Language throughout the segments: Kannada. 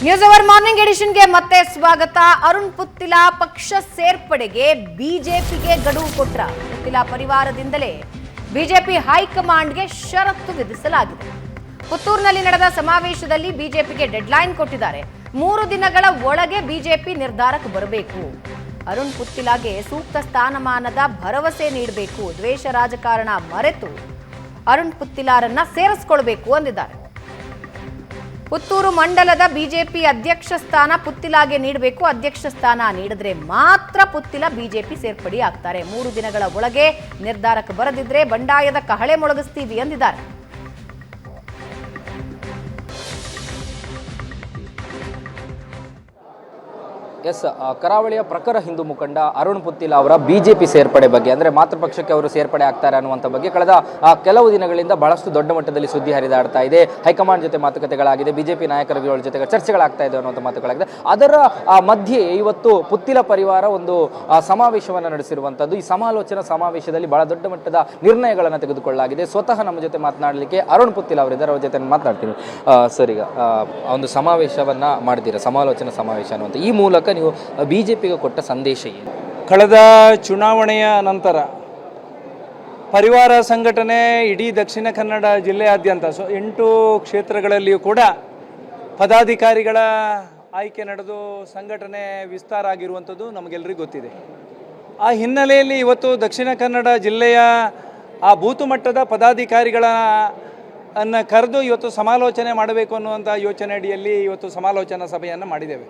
ನ್ಯೂಸ್ ಅವರ್ ಮಾರ್ನಿಂಗ್ ಎಡಿಷನ್ಗೆ ಮತ್ತೆ ಸ್ವಾಗತ. ಅರುಣ್ ಪುತ್ತಿಲ ಪಕ್ಷ ಸೇರ್ಪಡೆಗೆ ಬಿಜೆಪಿಗೆ ಗಡುವು ಕೊಟ್ರ. ಪುತ್ತಿಲ ಪರಿವಾರದಿಂದಲೇ ಬಿಜೆಪಿ ಹೈಕಮಾಂಡ್ಗೆ ಷರತ್ತು ವಿಧಿಸಲಾಗಿದೆ. ಪುತ್ತೂರಿನಲ್ಲಿ ನಡೆದ ಸಮಾವೇಶದಲ್ಲಿ ಬಿಜೆಪಿಗೆ ಡೆಡ್ಲೈನ್ ಕೊಟ್ಟಿದ್ದಾರೆ. 3 ದಿನಗಳ ಒಳಗೆ ಬಿಜೆಪಿ ನಿರ್ಧಾರಕ್ಕೆ ಬರಬೇಕು. ಅರುಣ್ ಪುತ್ತಿಲಗೆ ಸೂಕ್ತ ಸ್ಥಾನಮಾನದ ಭರವಸೆ ನೀಡಬೇಕು. ದ್ವೇಷ ರಾಜಕಾರಣ ಮರೆತು ಅರುಣ್ ಪುತ್ತಿಲರನ್ನ ಸೇರಿಸಿಕೊಳ್ಳಬೇಕು ಅಂದಿದ್ದಾರೆ. ಪುತ್ತೂರು ಮಂಡಲದ ಬಿಜೆಪಿ ಅಧ್ಯಕ್ಷ ಸ್ಥಾನ ಪುತ್ತಿಲಗೆ ನೀಡಬೇಕು. ಅಧ್ಯಕ್ಷ ಸ್ಥಾನ ನೀಡಿದ್ರೆ ಮಾತ್ರ ಪುತ್ತಿಲ ಬಿಜೆಪಿ ಸೇರ್ಪಡೆ ಆಗ್ತಾರೆ. 3 ದಿನಗಳ ಒಳಗೆ ನಿರ್ಧಾರಕ್ಕೆ ಬರದಿದ್ರೆ ಬಂಡಾಯದ ಕಹಳೆ ಮೊಳಗಿಸ್ತೀವಿ ಎಂದಿದ್ದಾರೆ. ಕರಾವಳಿಯ ಪ್ರಖರ ಹಿಂದೂ ಮುಖಂಡ ಅರುಣ್ ಪುತ್ತಿಲ ಅವರ ಬಿಜೆಪಿ ಸೇರ್ಪಡೆ ಬಗ್ಗೆ, ಅಂದರೆ ಮಾತೃಪಕ್ಷಕ್ಕೆ ಅವರು ಸೇರ್ಪಡೆ ಆಗ್ತಾರೆ ಅನ್ನುವಂಥ ಬಗ್ಗೆ ಕಳೆದ ಕೆಲವು ದಿನಗಳಿಂದ ಬಹಳಷ್ಟು ದೊಡ್ಡ ಮಟ್ಟದಲ್ಲಿ ಸುದ್ದಿ ಹರಿದಾಡ್ತಾ ಇದೆ. ಹೈಕಮಾಂಡ್ ಜೊತೆ ಮಾತುಕತೆಗಳಾಗಿದೆ, ಬಿಜೆಪಿ ನಾಯಕರುಗಳ ಜೊತೆ ಚರ್ಚೆಗಳಾಗ್ತಾ ಇದೆ ಅನ್ನುವಂಥ ಮಾತುಗಳಾಗಿದೆ. ಅದರ ಮಧ್ಯೆ ಇವತ್ತು ಪುತ್ತಿಲ ಪರಿವಾರ ಒಂದು ಸಮಾವೇಶವನ್ನು ನಡೆಸಿರುವಂಥದ್ದು. ಈ ಸಮಾವೇಶದಲ್ಲಿ ಬಹಳ ದೊಡ್ಡ ಮಟ್ಟದ ನಿರ್ಣಯಗಳನ್ನು ತೆಗೆದುಕೊಳ್ಳಲಾಗಿದೆ. ಸ್ವತಃ ನಮ್ಮ ಜೊತೆ ಮಾತನಾಡಲಿಕ್ಕೆ ಅರುಣ್ ಪುತ್ತಿಲ ಅವರಿದ್ದಾರೆ, ಅವರ ಜೊತೆ ಮಾತನಾಡ್ತೀನಿ. ಸರ್, ಈಗ ಒಂದು ಸಮಾವೇಶವನ್ನು ಮಾಡಿದ್ದೀರಾ, ಸಮಾಲೋಚನಾ ಸಮಾವೇಶ ಅನ್ನುವಂಥ, ಈ ಮೂಲಕ ನೀವು ಬಿಜೆಪಿಗೆ ಕೊಟ್ಟ ಸಂದೇಶ ಏನು? ಕಳೆದ ಚುನಾವಣೆಯ ನಂತರ ಪರಿವಾರ ಸಂಘಟನೆ ಇಡೀ ದಕ್ಷಿಣ ಕನ್ನಡ ಜಿಲ್ಲೆಯಾದ್ಯಂತ 8 ಕ್ಷೇತ್ರಗಳಲ್ಲಿಯೂ ಕೂಡ ಪದಾಧಿಕಾರಿಗಳ ಆಯ್ಕೆ ನಡೆದು ಸಂಘಟನೆ ವಿಸ್ತಾರ ಆಗಿರುವಂಥದ್ದು ನಮಗೆಲ್ಲರಿಗೂ ಗೊತ್ತಿದೆ. ಆ ಹಿನ್ನೆಲೆಯಲ್ಲಿ ಇವತ್ತು ದಕ್ಷಿಣ ಕನ್ನಡ ಜಿಲ್ಲೆಯ ಆ ಬೂತು ಮಟ್ಟದ ಪದಾಧಿಕಾರಿಗಳನ್ನು ಕರೆದು ಇವತ್ತು ಸಮಾಲೋಚನೆ ಮಾಡಬೇಕು ಅನ್ನುವಂಥ ಯೋಚನೆ ಅಡಿಯಲ್ಲಿ ಇವತ್ತು ಸಮಾಲೋಚನಾ ಸಭೆಯನ್ನು ಮಾಡಿದ್ದೇವೆ.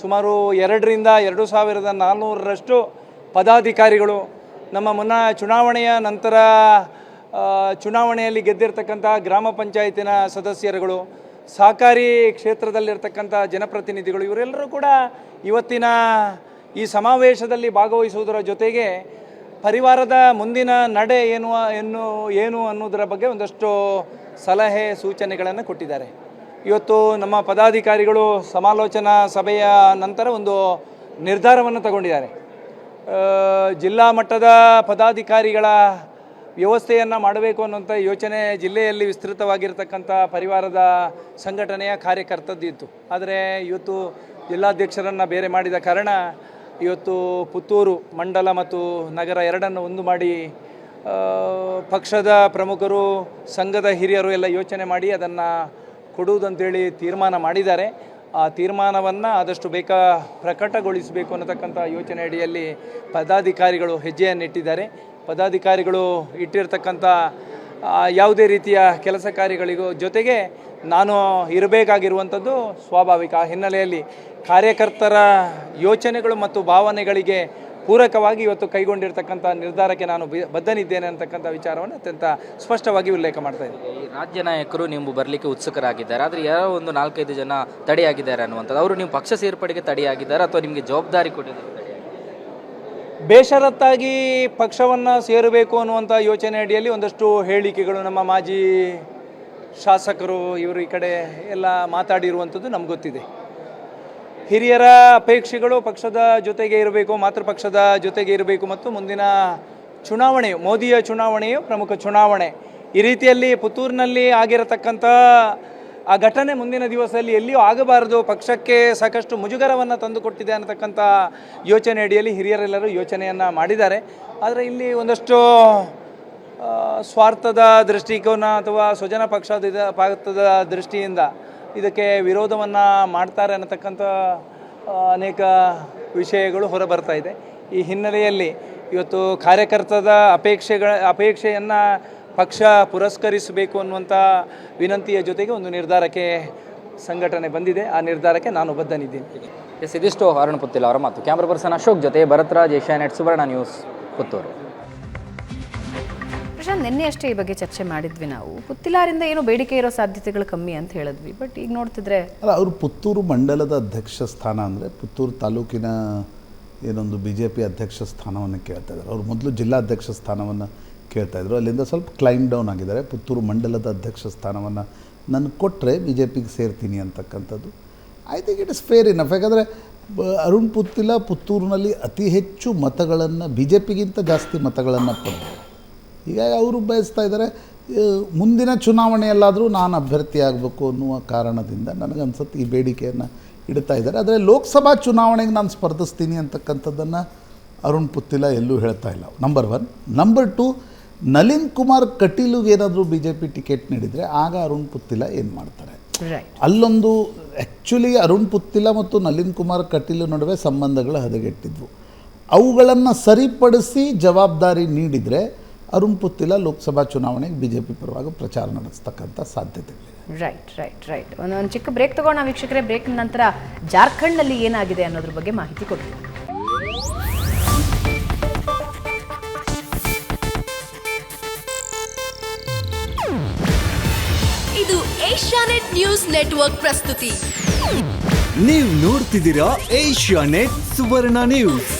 ಸುಮಾರು 2,400ರಷ್ಟು ಪದಾಧಿಕಾರಿಗಳು ನಮ್ಮ ಚುನಾವಣೆಯ ನಂತರ ಚುನಾವಣೆಯಲ್ಲಿ ಗೆದ್ದಿರ್ತಕ್ಕಂಥ ಗ್ರಾಮ ಪಂಚಾಯತಿನ ಸದಸ್ಯರುಗಳು, ಸಹಕಾರಿ ಕ್ಷೇತ್ರದಲ್ಲಿರ್ತಕ್ಕಂಥ ಜನಪ್ರತಿನಿಧಿಗಳು, ಇವರೆಲ್ಲರೂ ಕೂಡ ಇವತ್ತಿನ ಈ ಸಮಾವೇಶದಲ್ಲಿ ಭಾಗವಹಿಸುವುದರ ಜೊತೆಗೆ ಪರಿವಾರದ ಮುಂದಿನ ನಡೆ ಏನು ಅನ್ನೋದರ ಬಗ್ಗೆ ಒಂದಷ್ಟು ಸಲಹೆ ಸೂಚನೆಗಳನ್ನು ಕೊಟ್ಟಿದ್ದಾರೆ. ಇವತ್ತು ನಮ್ಮ ಪದಾಧಿಕಾರಿಗಳು ಸಮಾಲೋಚನಾ ಸಭೆಯ ನಂತರ ಒಂದು ನಿರ್ಧಾರವನ್ನು ತಗೊಂಡಿದ್ದಾರೆ. ಜಿಲ್ಲಾ ಮಟ್ಟದ ಪದಾಧಿಕಾರಿಗಳ ವ್ಯವಸ್ಥೆಯನ್ನು ಮಾಡಬೇಕು ಅನ್ನುವಂಥ ಯೋಚನೆ ಜಿಲ್ಲೆಯಲ್ಲಿ ವಿಸ್ತೃತವಾಗಿರ್ತಕ್ಕಂಥ ಪರಿವಾರದ ಸಂಘಟನೆಯ ಕಾರ್ಯಕರ್ತದ್ದಿತ್ತು. ಆದರೆ ಇವತ್ತು ಜಿಲ್ಲಾಧ್ಯಕ್ಷರನ್ನು ಬೇರೆ ಮಾಡಿದ ಕಾರಣ ಇವತ್ತು ಪುತ್ತೂರು ಮಂಡಲ ಮತ್ತು ನಗರ ಎರಡನ್ನು ಒಂದು ಮಾಡಿ ಪಕ್ಷದ ಪ್ರಮುಖರು, ಸಂಘದ ಹಿರಿಯರು ಎಲ್ಲ ಯೋಚನೆ ಮಾಡಿ ಅದನ್ನು ಕೊಡುವುದಂತೇಳಿ ತೀರ್ಮಾನ ಮಾಡಿದ್ದಾರೆ. ಆ ತೀರ್ಮಾನವನ್ನು ಆದಷ್ಟು ಬೇಗ ಪ್ರಕಟಗೊಳಿಸಬೇಕು ಅನ್ನತಕ್ಕಂಥ ಯೋಚನೆ ಅಡಿಯಲ್ಲಿ ಪದಾಧಿಕಾರಿಗಳು ಹೆಜ್ಜೆಯನ್ನಿಟ್ಟಿದ್ದಾರೆ. ಪದಾಧಿಕಾರಿಗಳು ಇಟ್ಟಿರ್ತಕ್ಕಂಥ ಯಾವುದೇ ರೀತಿಯ ಕೆಲಸ ಕಾರ್ಯಗಳಿಗೂ ಜೊತೆಗೆ ನಾನು ಇರಬೇಕಾಗಿರುವಂಥದ್ದು ಸ್ವಾಭಾವಿಕ. ಆ ಹಿನ್ನೆಲೆಯಲ್ಲಿ ಕಾರ್ಯಕರ್ತರ ಯೋಚನೆಗಳು ಮತ್ತು ಭಾವನೆಗಳಿಗೆ ಪೂರಕವಾಗಿ ಇವತ್ತು ಕೈಗೊಂಡಿರ್ತಕ್ಕಂಥ ನಿರ್ಧಾರಕ್ಕೆ ನಾನು ಬದ್ಧನಿದ್ದೇನೆ ಅಂತಕ್ಕಂಥ ವಿಚಾರವನ್ನು ಅತ್ಯಂತ ಸ್ಪಷ್ಟವಾಗಿ ಉಲ್ಲೇಖ ಮಾಡ್ತಾ ಇದ್ದೀನಿ. ಈ ರಾಜ್ಯ ನಾಯಕರು ನೀವು ಬರಲಿಕ್ಕೆ ಉತ್ಸುಕರಾಗಿದ್ದಾರೆ, ಆದರೆ ಯಾರೋ ಒಂದು 4-5 ಜನ ತಡೆಯಾಗಿದ್ದಾರೆ ಅನ್ನುವಂಥದ್ದು. ಅವರು ನೀವು ಪಕ್ಷ ಸೇರ್ಪಡೆಗೆ ತಡೆಯಾಗಿದ್ದಾರೆ ಅಥವಾ ನಿಮಗೆ ಜವಾಬ್ದಾರಿ ಕೊಟ್ಟಿದ್ದಾರೆ? ಬೇಷರತ್ತಾಗಿ ಪಕ್ಷವನ್ನು ಸೇರಬೇಕು ಅನ್ನುವಂಥ ಯೋಚನೆ ಅಡಿಯಲ್ಲಿ ಒಂದಷ್ಟು ಹೇಳಿಕೆಗಳು ನಮ್ಮ ಮಾಜಿ ಶಾಸಕರು ಇವರು ಈ ಕಡೆ ಎಲ್ಲ ಮಾತಾಡಿರುವಂಥದ್ದು ನಮ್ಗೆ ಗೊತ್ತಿದೆ. ಹಿರಿಯರ ಅಪೇಕ್ಷೆಗಳು ಪಕ್ಷದ ಜೊತೆಗೆ ಇರಬೇಕು, ಮಾತೃಪಕ್ಷದ ಜೊತೆಗೆ ಇರಬೇಕು ಮತ್ತು ಮುಂದಿನ ಚುನಾವಣೆಯು, ಮೋದಿಯ ಚುನಾವಣೆಯು ಪ್ರಮುಖ ಚುನಾವಣೆ. ಈ ರೀತಿಯಲ್ಲಿ ಪುತ್ತೂರಿನಲ್ಲಿ ಆಗಿರತಕ್ಕಂಥ ಆ ಘಟನೆ ಮುಂದಿನ ದಿವಸದಲ್ಲಿ ಎಲ್ಲಿಯೂ ಆಗಬಾರದು, ಪಕ್ಷಕ್ಕೆ ಸಾಕಷ್ಟು ಮುಜುಗರವನ್ನು ತಂದುಕೊಟ್ಟಿದೆ ಅನ್ನತಕ್ಕಂಥ ಯೋಚನೆ ಅಡಿಯಲ್ಲಿ ಹಿರಿಯರೆಲ್ಲರೂ ಯೋಚನೆಯನ್ನು ಮಾಡಿದ್ದಾರೆ. ಆದರೆ ಇಲ್ಲಿ ಒಂದಷ್ಟು ಸ್ವಾರ್ಥದ ದೃಷ್ಟಿಕೋನ ಅಥವಾ ಸ್ವಜನ ಪಕ್ಷದ ದೃಷ್ಟಿಯಿಂದ ಇದಕ್ಕೆ ವಿರೋಧವನ್ನು ಮಾಡ್ತಾರೆ ಅನ್ನತಕ್ಕಂಥ ಅನೇಕ ವಿಷಯಗಳು ಹೊರಬರ್ತಾ ಇದೆ. ಈ ಹಿನ್ನೆಲೆಯಲ್ಲಿ ಇವತ್ತು ಕಾರ್ಯಕರ್ತರ ಅಪೇಕ್ಷೆಯನ್ನು ಪಕ್ಷ ಪುರಸ್ಕರಿಸಬೇಕು ಅನ್ನುವಂಥ ವಿನಂತಿಯ ಜೊತೆಗೆ ಒಂದು ನಿರ್ಧಾರಕ್ಕೆ ಸಂಘಟನೆ ಬಂದಿದೆ. ಆ ನಿರ್ಧಾರಕ್ಕೆ ನಾನು ಬದ್ಧನಿದ್ದೀನಿ. ಇದಿಷ್ಟು ಅರುಣ್ ಪುತ್ತಿಲ ಅವರ ಮಾತು. ಕ್ಯಾಮ್ರಾ ಪರ್ಸನ್ ಅಶೋಕ್ ಜೊತೆ ಭರತ್ರಾಜ್, ಏಷ್ಯಾನೆಟ್ ಸುವರ್ಣ ನ್ಯೂಸ್, ಪುತ್ತೂರು. ಪ್ರಶಾಂತ್, ನಿನ್ನೆ ಅಷ್ಟೇ ಈ ಬಗ್ಗೆ ಚರ್ಚೆ ಮಾಡಿದ್ವಿ ನಾವು. ಪುತ್ತಿಲರಿಂದ ಏನೋ ಬೇಡಿಕೆ ಇರೋ ಸಾಧ್ಯತೆಗಳು ಕಮ್ಮಿ ಅಂತ ಹೇಳಿದ್ವಿ. ಬಟ್ ಈಗ ನೋಡ್ತಿದ್ರೆ ಅವರು ಪುತ್ತೂರು ಮಂಡಲದ ಅಧ್ಯಕ್ಷ ಸ್ಥಾನ ಅಂದರೆ ಪುತ್ತೂರು ತಾಲೂಕಿನ ಏನೊಂದು BJP ಅಧ್ಯಕ್ಷ ಸ್ಥಾನವನ್ನು ಕೇಳ್ತಾ ಇದ್ದಾರೆ. ಅವರು ಮೊದಲು ಜಿಲ್ಲಾಧ್ಯಕ್ಷ ಸ್ಥಾನವನ್ನು ಕೇಳ್ತಾಯಿದ್ರು, ಅಲ್ಲಿಂದ ಸ್ವಲ್ಪ ಕ್ಲೈಮ್ ಡೌನ್ ಆಗಿದ್ದಾರೆ. ಪುತ್ತೂರು ಮಂಡಲದ ಅಧ್ಯಕ್ಷ ಸ್ಥಾನವನ್ನು ನನಗೆ ಕೊಟ್ಟರೆ BJPಗೆ ಸೇರ್ತೀನಿ ಅಂತಕ್ಕಂಥದ್ದು. I think it is fair enough. ಯಾಕಂದರೆ ಅರುಣ್ ಪುತ್ತಿಲ ಪುತ್ತೂರಿನಲ್ಲಿ ಅತಿ ಹೆಚ್ಚು ಮತಗಳನ್ನು BJPಗಿಂತ ಜಾಸ್ತಿ ಮತಗಳನ್ನು ಪಡೆದರು. ಹೀಗಾಗಿ ಅವರು ಬಯಸ್ತಾ ಇದ್ದಾರೆ ಮುಂದಿನ ಚುನಾವಣೆಯಲ್ಲಾದರೂ ನಾನು ಅಭ್ಯರ್ಥಿ ಆಗಬೇಕು ಅನ್ನುವ ಕಾರಣದಿಂದ ನನಗನ್ಸುತ್ತೆ ಈ ಬೇಡಿಕೆಯನ್ನು ಇಡ್ತಾ ಇದ್ದಾರೆ. ಆದರೆ ಲೋಕಸಭಾ ಚುನಾವಣೆಗೆ ನಾನು ಸ್ಪರ್ಧಿಸ್ತೀನಿ ಅಂತಕ್ಕಂಥದ್ದನ್ನು ಅರುಣ್ ಪುತ್ತಿಲ ಎಲ್ಲೂ ಹೇಳ್ತಾ ಇಲ್ಲ, ನಂಬರ್ 1. ನಂಬರ್ 2, ನಳಿನ್ ಕುಮಾರ್ ಕಟೀಲ್ಗೆ ಏನಾದರೂ BJP ಟಿಕೆಟ್ ನೀಡಿದರೆ ಆಗ ಅರುಣ್ ಪುತ್ತಿಲ ಏನು ಮಾಡ್ತಾರೆ? ಅಲ್ಲೊಂದು ಆ್ಯಕ್ಚುಲಿ ಅರುಣ್ ಪುತ್ತಿಲ ಮತ್ತು ನಳಿನ್ ಕುಮಾರ್ ಕಟೀಲ್ ನಡುವೆ ಸಂಬಂಧಗಳು ಹದಗೆಟ್ಟಿದ್ವು. ಅವುಗಳನ್ನು ಸರಿಪಡಿಸಿ ಜವಾಬ್ದಾರಿ ನೀಡಿದರೆ ಅರುಣ್ ಪುತ್ತಿಲ ಲೋಕಸಭಾ ಚುನಾವಣೆಗೆ BJP ಪರವಾಗಿ ಪ್ರಚಾರ ನಡೆಸ್ತಕ್ಕಂಥ ಸಾಧ್ಯತೆಗಳಿದೆ. ರೈಟ್. ಒಂದು ಚಿಕ್ಕ ಬ್ರೇಕ್ ತಗೋಣ ವೀಕ್ಷಕರೇ. ಬ್ರೇಕ್ ನಂತರ ಜಾರ್ಖಂಡ್ನಲ್ಲಿ ಏನಾಗಿದೆ ಅನ್ನೋದ್ರ ಬಗ್ಗೆ ಮಾಹಿತಿ ಕೊಡ್ತೀವಿ. ಇದು ಏಷ್ಯಾನೆಟ್ ನ್ಯೂಸ್ ನೆಟ್ವರ್ಕ್ ಪ್ರಸ್ತುತಿ. ನೀವು ನೋಡ್ತಿದ್ದೀರಾ ಏಷ್ಯಾನೆಟ್ ಸುವರ್ಣ ನ್ಯೂಸ್.